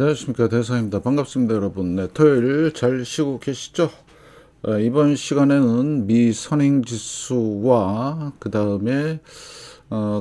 안녕하십니까, 대사입니다. 반갑습니다, 여러분. 네, 토요일 잘 쉬고 계시죠? 이번 시간에는 미 선행지수와 그 다음에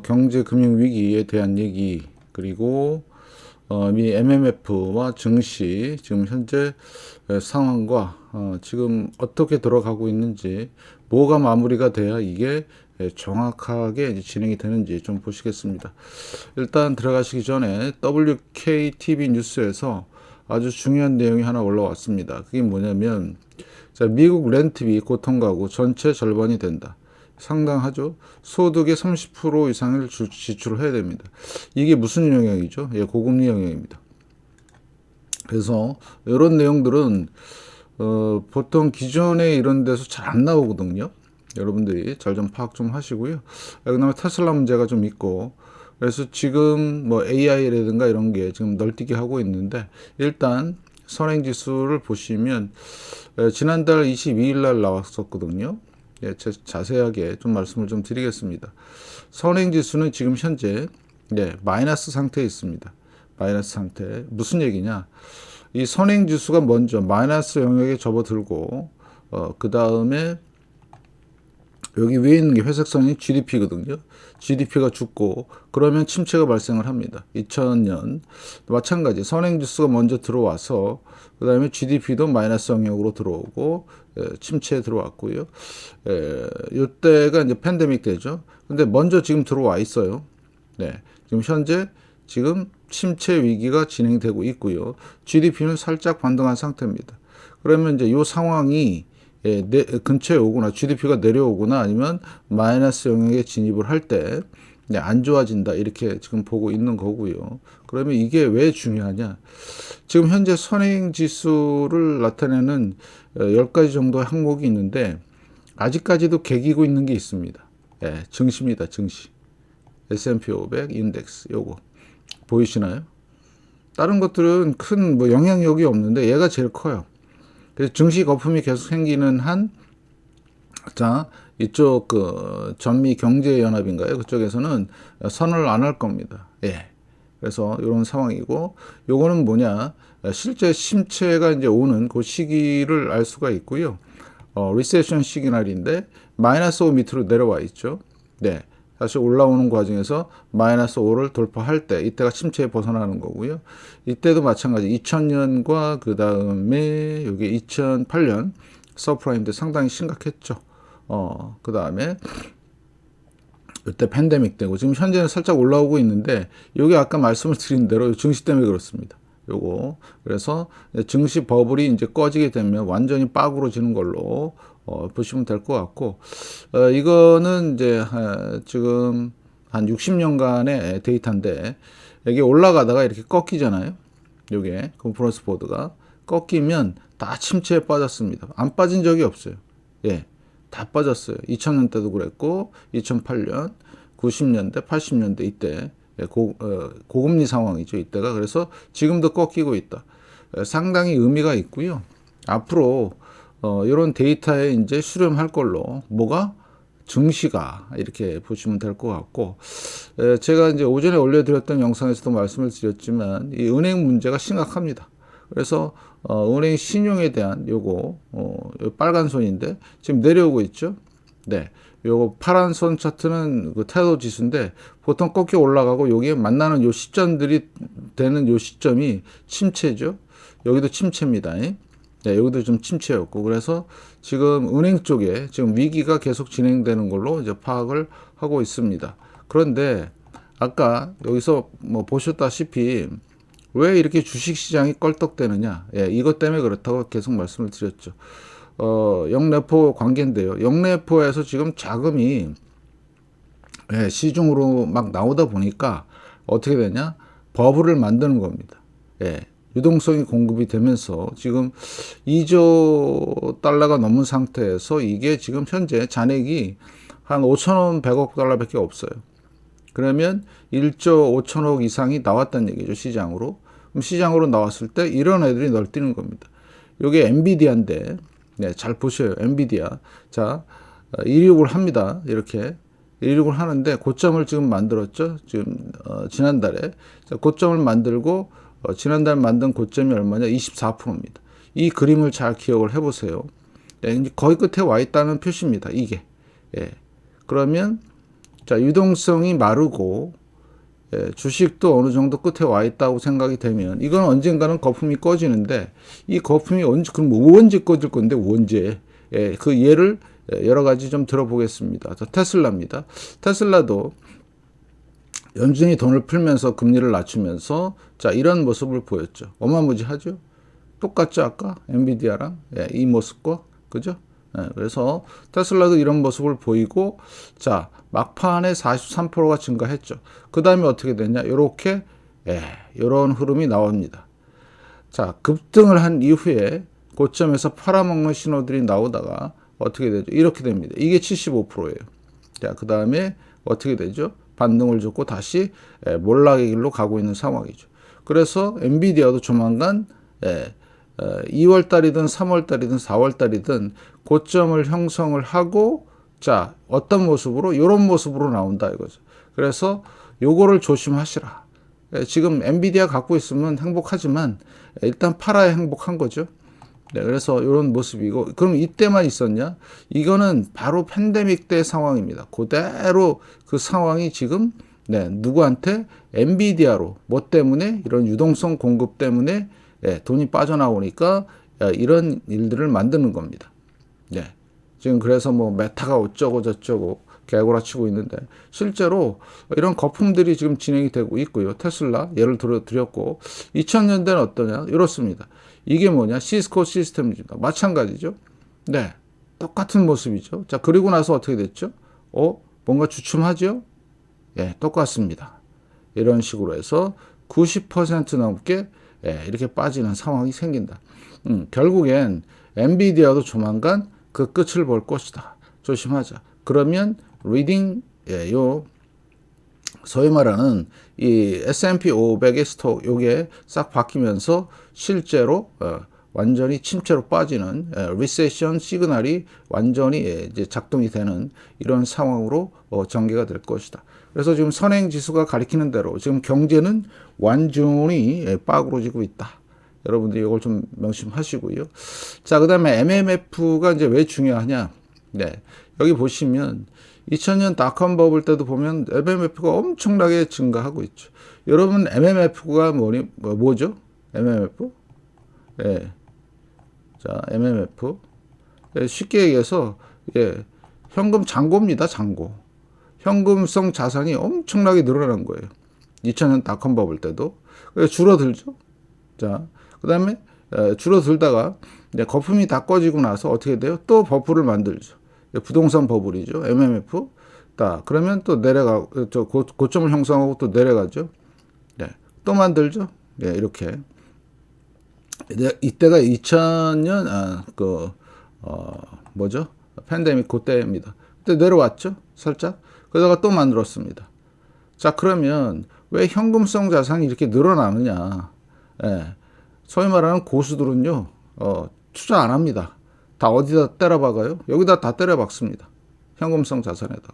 경제금융위기에 대한 얘기, 그리고 미 MMF와 증시 지금 현재 상황과 지금 어떻게 돌아가고 있는지, 뭐가 마무리가 돼야 이게 정확하게 이제 진행이 되는지 좀 보시겠습니다. 일단 들어가시기 전에 WKTV 뉴스에서 아주 중요한 내용이 하나 올라왔습니다. 그게 뭐냐면, 자, 미국 렌트비 고통가구 전체 절반이 된다. 상당하죠. 소득의 30% 이상을 지출을 해야 됩니다. 이게 무슨 영향이죠? 예, 고금리 영향입니다. 그래서 이런 내용들은 보통 기존에 이런 데서 잘 안 나오거든요. 여러분들이 잘 좀 파악 좀 하시고요. 그다음에 테슬라 문제가 좀 있고, 그래서 지금 뭐 AI라든가 이런 게 지금 널뛰기 하고 있는데, 일단 선행지수를 보시면 지난달 22일 날 나왔었거든요. 예, 자세하게 좀 말씀을 좀 드리겠습니다. 선행지수는 지금 현재 마이너스 상태에 있습니다. 마이너스 상태. 무슨 얘기냐? 이 선행지수가 먼저 마이너스 영역에 접어들고, 그 다음에 여기 위에 있는 게 회색선이 GDP거든요. GDP가 죽고, 그러면 침체가 발생을 합니다. 2000년 마찬가지 선행지수가 먼저 들어와서 그 다음에 GDP도 마이너스 영역으로 들어오고 침체에 들어왔고요. 이때가 이제 팬데믹 때죠. 근데 먼저 지금 들어와 있어요. 네, 지금 현재 지금 침체 위기가 진행되고 있고요. GDP는 살짝 반등한 상태입니다. 그러면 이제 이 상황이 근처에 오거나 GDP가 내려오거나 아니면 마이너스 영역에 진입을 할 때 안 좋아진다, 이렇게 지금 보고 있는 거고요. 그러면 이게 왜 중요하냐? 지금 현재 선행지수를 나타내는 10가지 정도의 항목이 있는데, 아직까지도 개기고 있는 게 있습니다. 증시입니다. 증시. S&P 500 인덱스 요거 보이시나요? 다른 것들은 큰 뭐 영향력이 없는데 얘가 제일 커요. 그래서 증시 거품이 계속 생기는 한, 자, 이쪽 전미 경제연합인가요? 그쪽에서는 선언을 안 할 겁니다. 예. 그래서 이런 상황이고, 요거는 뭐냐? 실제 침체가 이제 오는 그 시기를 알 수가 있고요. 리세션 시그널인데 마이너스 5 밑으로 내려와 있죠. 네. 다시 올라오는 과정에서 마이너스 5를 돌파할 때, 이때가 침체에 벗어나는 거고요. 이때도 마찬가지 2000년과 그 다음에 여기 2008년 서프라임 때 상당히 심각했죠. 그 다음에 이때 팬데믹 때고, 지금 현재는 살짝 올라오고 있는데, 요게 아까 말씀을 드린 대로 증시 때문에 그렇습니다. 요거. 그래서 증시 버블이 이제 꺼지게 되면 완전히 빠그러지는 걸로 보시면 될 것 같고, 이거는 이제 지금 한 60년간의 데이터인데, 이게 올라가다가 이렇게 꺾이잖아요. 요게 컨퍼런스 보드가 꺾이면 다 침체에 빠졌습니다. 안 빠진 적이 없어요. 예. 다 빠졌어요. 2000년 때도 그랬고, 2008년, 90년대, 80년대 이때 고금리 상황이죠, 이때가. 그래서 지금도 꺾이고 있다. 상당히 의미가 있고요. 앞으로 이런 데이터에 이제 수렴할 걸로, 뭐가? 증시가, 이렇게 보시면 될 것 같고, 제가 이제 오전에 올려드렸던 영상에서도 말씀을 드렸지만, 이 은행 문제가 심각합니다. 그래서 은행 신용에 대한 요거 빨간 선인데 지금 내려오고 있죠. 네, 요거 파란 선 차트는 그 테더 지수인데, 보통 꺾여 올라가고 여기에 만나는 요 시점들이 되는 요 시점이 침체죠. 여기도 침체입니다. 네, 여기도 좀 침체였고, 그래서 지금 은행 쪽에 지금 위기가 계속 진행되는 걸로 이제 파악을 하고 있습니다. 그런데 아까 여기서 뭐 보셨다시피 왜 이렇게 주식시장이 껄떡대느냐? 예, 이것 때문에 그렇다고 계속 말씀을 드렸죠. 영래포 관계인데요. 영래포에서 지금 자금이 시중으로 막 나오다 보니까 어떻게 되냐? 버블을 만드는 겁니다. 예, 유동성이 공급이 되면서 지금 2조 달러가 넘은 상태에서 이게 지금 현재 잔액이 한 5천원 100억 달러밖에 없어요. 그러면 1조 5천억 이상이 나왔다는 얘기죠, 시장으로. 그럼 시장으로 나왔을 때 이런 애들이 널뛰는 겁니다. 이게 엔비디아인데, 네, 잘 보셔요. 엔비디아. 자, 이륙을 합니다. 이렇게 이륙을 하는데 고점을 지금 만들었죠. 지금 지난달에. 자, 고점을 만들고 지난달 만든 고점이 얼마냐? 24%입니다. 이 그림을 잘 기억을 해보세요. 네, 거의 끝에 와 있다는 표시입니다. 이게. 예. 그러면 자, 유동성이 마르고 주식도 어느 정도 끝에 와 있다고 생각이 되면 이건 언젠가는 거품이 꺼지는데 이 거품이 그럼 언제 꺼질 건데 언제? 그 예를 여러 가지 좀 들어보겠습니다. 테슬라입니다. 테슬라도 연준이 돈을 풀면서 금리를 낮추면서 자 이런 모습을 보였죠. 어마무지하죠. 똑같죠 아까 엔비디아랑 이 모습과 그죠? 그래서 테슬라도 이런 모습을 보이고 자 막판에 43%가 증가했죠. 그 다음에 어떻게 됐냐? 이렇게 이런 흐름이 나옵니다. 자 급등을 한 이후에 고점에서 팔아먹는 신호들이 나오다가 어떻게 되죠? 이렇게 됩니다. 이게 75%예요. 자 그 다음에 어떻게 되죠? 반등을 줬고 다시 몰락의 길로 가고 있는 상황이죠. 그래서 엔비디아도 조만간 2월 달이든 3월 달이든 4월 달이든 고점을 형성을 하고 자 어떤 모습으로 이런 모습으로 나온다 이거죠. 그래서 요거를 조심하시라. 지금 엔비디아 갖고 있으면 행복하지만 일단 팔아야 행복한 거죠. 네, 그래서 이런 모습이고 그럼 이때만 있었냐? 이거는 바로 팬데믹 때 상황입니다. 그대로 그 상황이 지금 누구한테 엔비디아로 뭐 때문에 이런 유동성 공급 때문에 돈이 빠져나오니까 이런 일들을 만드는 겁니다. 네. 지금 그래서 뭐 메타가 어쩌고 저쩌고 개구라치고 있는데 실제로 이런 거품들이 지금 진행이 되고 있고요. 테슬라 예를 들어 드렸고 2000년대는 어떠냐? 이렇습니다. 이게 뭐냐? 시스코 시스템입니다. 마찬가지죠. 네. 똑같은 모습이죠. 자, 그리고 나서 어떻게 됐죠? 뭔가 주춤하죠? 예, 똑같습니다. 이런 식으로 해서 90% 넘게 이렇게 빠지는 상황이 생긴다. 결국엔 엔비디아도 조만간 그 끝을 볼 것이다. 조심하자. 그러면 리딩 소위 말하는 이 S&P 500의 스톡 요게 싹 바뀌면서 실제로 완전히 침체로 빠지는 리세션 시그널이 완전히 이제 작동이 되는 이런 상황으로 전개가 될 것이다. 그래서 지금 선행 지수가 가리키는 대로 지금 경제는 완전히 빠그러지고 있다. 여러분들이 이걸 좀 명심하시고요. 자, 그다음에 MMF가 이제 왜 중요하냐? 네. 여기 보시면 2000년 닷컴 버블 때도 보면 MMF가 엄청나게 증가하고 있죠. 여러분 MMF가 뭐죠? MMF? 예. 자, MMF. 쉽게 얘기해서 현금 잔고입니다. 잔고. 현금성 자산이 엄청나게 늘어난 거예요. 2000년 닷컴 버블 때도. 줄어들죠. 자, 그다음에 줄어들다가 거품이 다 꺼지고 나서 어떻게 돼요? 또 버블을 만들죠. 부동산 버블이죠. MMF. 그러면 또 고점을 형성하고 또 내려가죠. 네. 또 만들죠. 네, 이렇게. 이때가 2000년, 팬데믹 그때입니다. 그때 내려왔죠. 살짝. 그러다가 또 만들었습니다. 자, 그러면 왜 현금성 자산이 이렇게 늘어나느냐. 소위 말하는 고수들은요, 투자 안 합니다. 다 어디다 때려박아요? 여기다 다 때려박습니다. 현금성 자산에다.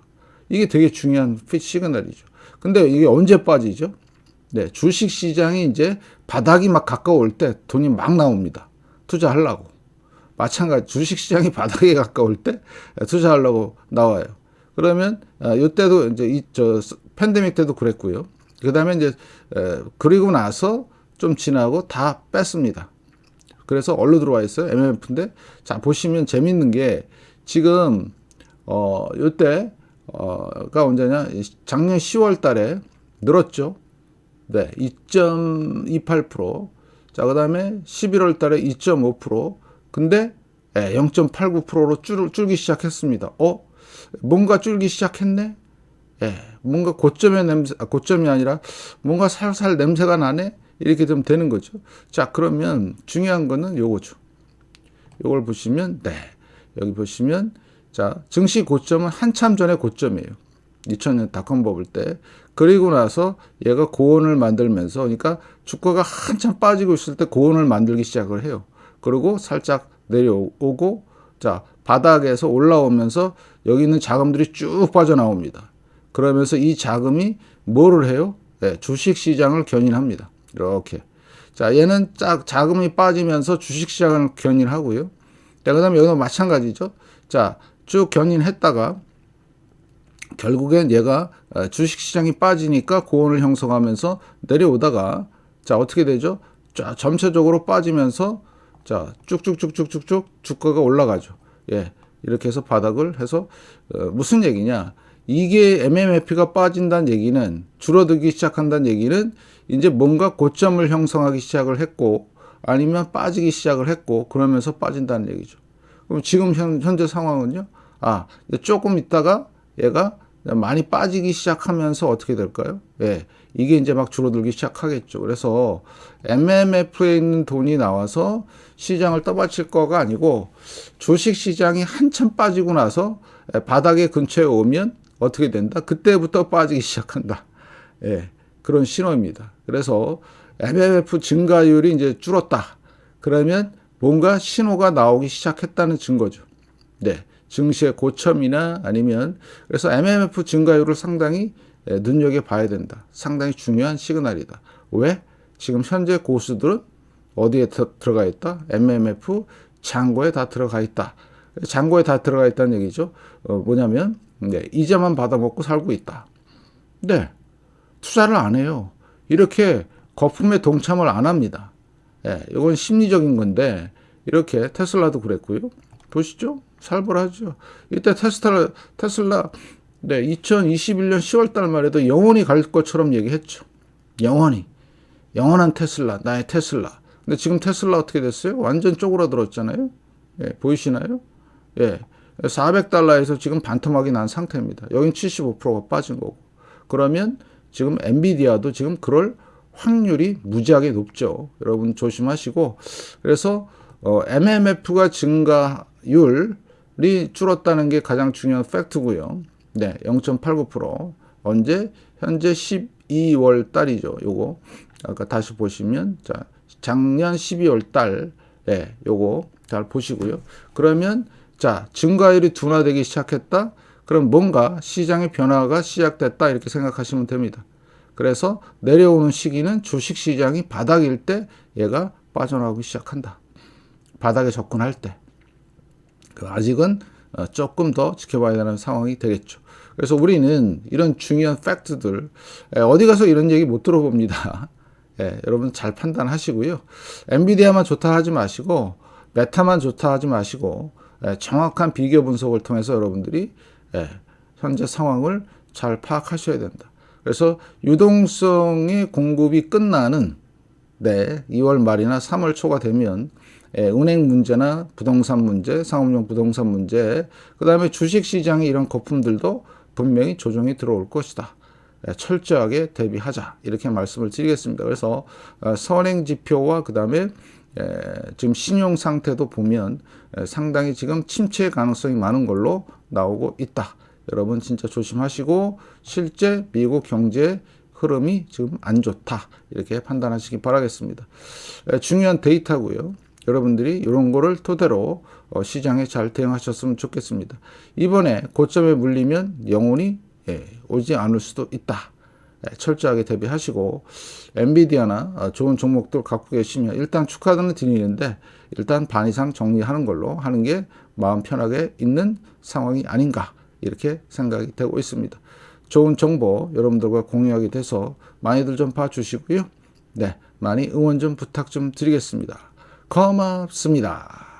이게 되게 중요한 시그널이죠. 근데 이게 언제 빠지죠? 네, 주식 시장이 이제 바닥이 막 가까울 때 돈이 막 나옵니다. 투자하려고. 마찬가지 주식 시장이 바닥에 가까울 때 투자하려고 나와요. 그러면 이때도 이제 팬데믹 때도 그랬고요. 그다음에 이제 그리고 나서 좀 지나고 다 뺐습니다. 그래서 얼로 들어와 있어요. MMF인데 자 보시면 재밌는 게 지금 이때가 언제냐? 작년 10월 달에 늘었죠. 네, 2.28%. 자, 그다음에 11월 달에 2.5%. 근데 0.89%로 줄기 시작했습니다. 뭔가 줄기 시작했네. 뭔가 고점의 냄새, 고점이 아니라 뭔가 살살 냄새가 나네. 이렇게 좀 되는 거죠. 자, 그러면 중요한 거는 요거죠. 요걸 보시면, 여기 보시면, 자, 증시 고점은 한참 전에 고점이에요. 2000년 닷컴 버블 때. 그리고 나서 얘가 고온을 만들면서, 그러니까 주가가 한참 빠지고 있을 때 고온을 만들기 시작을 해요. 그리고 살짝 내려오고, 자, 바닥에서 올라오면서 여기 있는 자금들이 쭉 빠져나옵니다. 그러면서 이 자금이 뭐를 해요? 주식 시장을 견인합니다. 이렇게. 자, 얘는 자금이 빠지면서 주식시장을 견인하고요. 자, 그 다음에 여기도 마찬가지죠. 자, 쭉 견인했다가 결국엔 얘가 주식시장이 빠지니까 고온을 형성하면서 내려오다가 자, 어떻게 되죠? 자, 전체적으로 빠지면서 자, 쭉쭉쭉쭉쭉쭉 주가가 올라가죠. 예. 이렇게 해서 바닥을 해서 무슨 얘기냐? 이게 MMF가 빠진다는 얘기는 줄어들기 시작한다는 얘기는 이제 뭔가 고점을 형성하기 시작을 했고 아니면 빠지기 시작을 했고 그러면서 빠진다는 얘기죠. 그럼 지금 현재 상황은요. 아, 조금 있다가 얘가 많이 빠지기 시작하면서 어떻게 될까요? 예. 이게 이제 막 줄어들기 시작하겠죠. 그래서 MMF에 있는 돈이 나와서 시장을 떠받칠 거가 아니고 주식 시장이 한참 빠지고 나서 바닥에 근처에 오면 어떻게 된다? 그때부터 빠지기 시작한다. 예. 그런 신호입니다. 그래서 MMF 증가율이 이제 줄었다. 그러면 뭔가 신호가 나오기 시작했다는 증거죠. 네. 증시의 고점이나 아니면 그래서 MMF 증가율을 상당히 눈여겨봐야 된다. 상당히 중요한 시그널이다. 왜? 지금 현재 고수들은 어디에 들어가 있다? MMF 잔고에 다 들어가 있다. 잔고에 다 들어가 있다는 얘기죠. 뭐냐면 네, 이자만 받아먹고 살고 있다. 네, 투자를 안 해요. 이렇게 거품에 동참을 안 합니다. 예, 이건 심리적인 건데 이렇게 테슬라도 그랬고요. 보시죠. 살벌하죠. 이때 테슬라 네, 2021년 10월 달 말에도 영원히 갈 것처럼 얘기했죠. 영원한 테슬라, 나의 테슬라. 근데 지금 테슬라 어떻게 됐어요? 완전 쪼그라들었잖아요. 예, 보이시나요? 예. 400달러에서 지금 반토막이 난 상태입니다. 여긴 75%가 빠진 거고. 그러면 지금 엔비디아도 지금 그럴 확률이 무지하게 높죠. 여러분 조심하시고. 그래서 MMF가 증가율이 줄었다는 게 가장 중요한 팩트고요. 네, 0.89%. 언제? 현재 12월 달이죠. 요거. 아까 다시 보시면 자, 작년 12월 달 요거 잘 보시고요. 그러면 자, 증가율이 둔화되기 시작했다. 그럼 뭔가 시장의 변화가 시작됐다 이렇게 생각하시면 됩니다. 그래서 내려오는 시기는 주식 시장이 바닥일 때 얘가 빠져나오기 시작한다. 바닥에 접근할 때. 아직은 조금 더 지켜봐야 되는 상황이 되겠죠. 그래서 우리는 이런 중요한 팩트들 어디 가서 이런 얘기 못 들어봅니다. 예, 여러분 잘 판단하시고요. 엔비디아만 좋다 하지 마시고 메타만 좋다 하지 마시고 정확한 비교 분석을 통해서 여러분들이 현재 상황을 잘 파악하셔야 된다. 그래서 유동성의 공급이 끝나는 2월 말이나 3월 초가 되면 은행 문제나 부동산 문제, 상업용 부동산 문제, 그 다음에 주식시장의 이런 거품들도 분명히 조정이 들어올 것이다. 철저하게 대비하자 이렇게 말씀을 드리겠습니다. 그래서 선행지표와 그 다음에 지금 신용 상태도 보면 상당히 지금 침체 가능성이 많은 걸로 나오고 있다. 여러분 진짜 조심하시고 실제 미국 경제 흐름이 지금 안 좋다 이렇게 판단하시기 바라겠습니다. 중요한 데이터고요. 여러분들이 이런 거를 토대로 시장에 잘 대응하셨으면 좋겠습니다. 이번에 고점에 물리면 영원히 오지 않을 수도 있다. 철저하게 대비하시고 엔비디아나 좋은 종목들 갖고 계시면 일단 축하는 드리는데 일단 반 이상 정리하는 걸로 하는 게 마음 편하게 있는 상황이 아닌가 이렇게 생각이 되고 있습니다. 좋은 정보 여러분들과 공유하게 돼서 많이들 좀 봐주시고요. 네, 많이 응원 좀 부탁 좀 드리겠습니다. 고맙습니다.